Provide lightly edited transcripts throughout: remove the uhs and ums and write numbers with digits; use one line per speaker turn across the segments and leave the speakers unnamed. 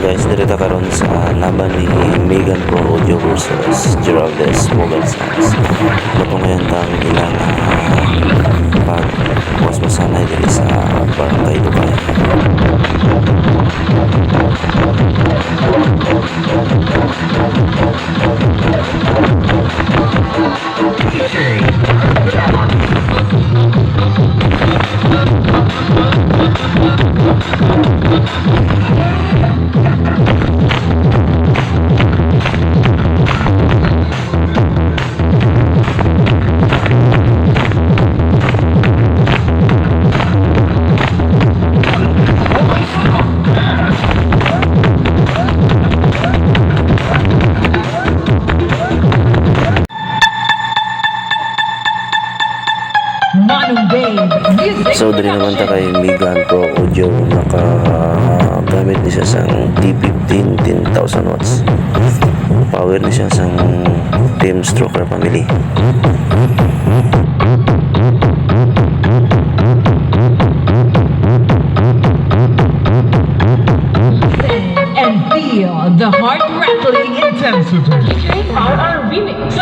guys, direta karon sa laban ni Meagan Pro Audio versus Geraldez Mobile Sounds. Ito ngayon tang ilang pag was masanay diri sa Barangay Dubai. So diri naman ta kay Meagan Pro Audio, nakagamit ni siya sang D15 10,000 watts. Power ni siya sang team stroker family.
And feel the heart-rattling intensity. Featuring our remix.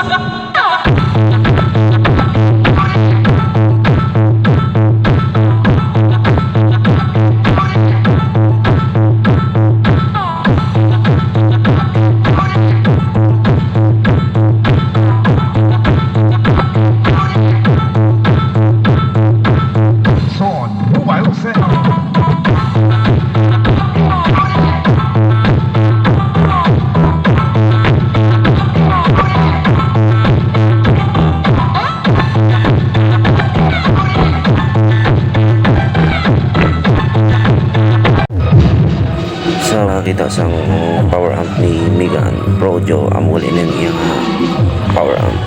Kita sang power amp ni Meagan Pro Audio, amul ini yang power amp.